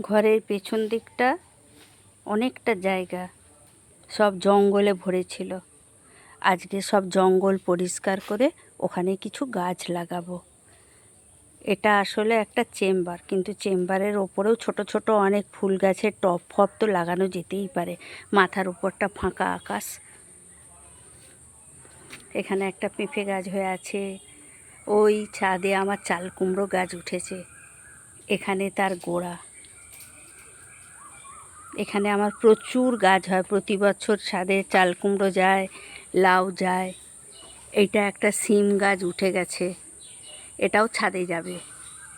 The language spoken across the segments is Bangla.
ঘরের পেছন দিকটা অনেকটা জায়গা সব জঙ্গলে ভরেছিল। আজকে সব জঙ্গল পরিষ্কার করে ওখানে কিছু গাছ লাগাবো। এটা আসলে একটা চেম্বার, কিন্তু চেম্বারের ওপরেও ছোট ছোট অনেক ফুল গাছের টব ফব তো লাগানো যেতেই পারে। মাথার উপরটা ফাঁকা আকাশ। এখানে একটা পেঁপে গাছ হয়ে আছে। ওই ছাদে আমার চাল কুমড়ো গাছ উঠেছে, এখানে তার গোড়া। এখানে আমার প্রচুর গাছ হয়, প্রতি বছর ছাদে চাল কুমড়ো যায়, লাউ যায়। এইটা একটা সিম গাছ উঠে গেছে, এটাও ছাদে যাবে।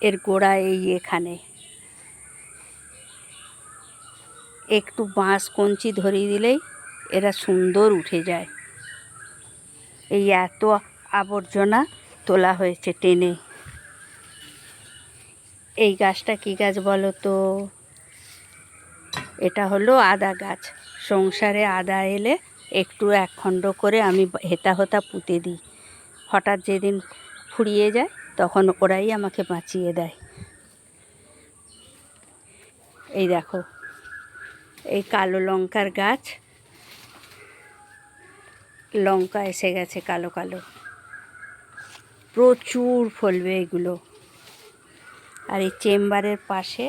এর গোড়া এই এখানে। একটু বাঁশ কঞ্চি ধরিয়ে দিলেই এরা সুন্দর উঠে যায়। এই এত আবর্জনা তোলা হয়েছে টেনে। এই গাছটা কী গাছ বলো তো? এটা হলো আদা গাছ। সংসারে আদা এলে একটু একখণ্ড করে আমি হেতা হতা পুঁতে দিই। হঠাৎ যেদিন ফুরিয়ে যায় তখন ওরাই আমাকে বাঁচিয়ে দেয়। এই দেখো, এই কালো লঙ্কার গাছ, লঙ্কা এসে গেছে কালো কালো, প্রচুর ফলবে এগুলো। আর এই চেম্বারের পাশে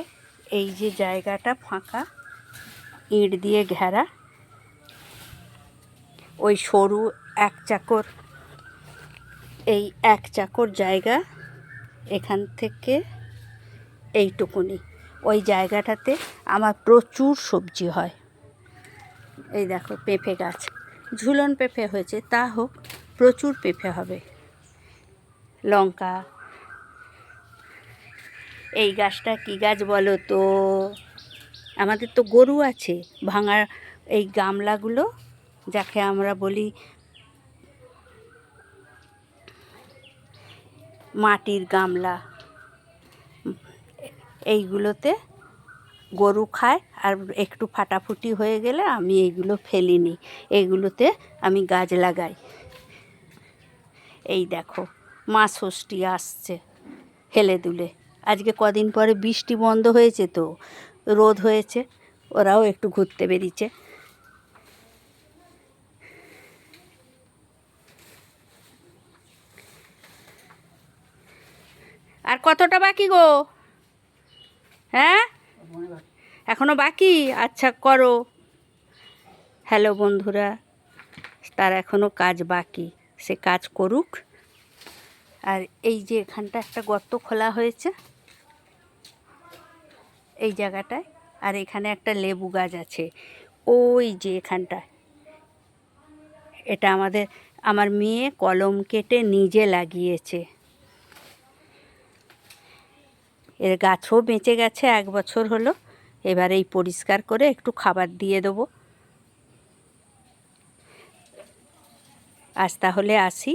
এই যে জায়গাটা ফাঁকা, ইট দিয়ে ঘেরা, ওই সরু এক চাকর, এই এক চাকর জায়গা, এখান থেকে এইটুকুনি, ওই জায়গাটাতে আমার প্রচুর সবজি হয়। এই দেখো পেঁপে গাছ, ঝুলন পেঁপে হয়েছে, তা হোক, প্রচুর পেঁপে হবে। লঙ্কা। এই গাছটা কী গাছ বলো তো? আমাদের তো গরু আছে, ভাঙা এই গামলাগুলো, যাকে আমরা বলি মাটির গামলা, এইগুলোতে গরু খায়। আর একটু ফাটাফুটি হয়ে গেলে আমি এইগুলো ফেলি নি, এইগুলোতে আমি গাছ লাগাই। এই দেখো মা ষষ্ঠী আসছে হেলে দুলে। আজকে কদিন পরে বৃষ্টি বন্ধ হয়েছে, তো রোদ হয়েছে, ওরাও একটু ঘুরতে বেরিয়েছে। আর কতটা বাকি গো? হ্যাঁ, এখনো বাকি? আচ্ছা করো। হ্যালো বন্ধুরা, তার এখনও কাজ বাকি, সে কাজ করুক। আর এই যে এখানটা একটা গর্ত খোলা হয়েছে এই জায়গাটায়, আর এখানে একটা লেবু গাছ আছে ওই যে এখানটায়। এটা আমার মেয়ে কলম কেটে নিজে লাগিয়েছে। এর গাছও বেঁচে গেছে, 1 বছর হলো। এবার এই পরিষ্কার করে একটু খাবার দিয়ে দেবো। আজ তাহলে আসি।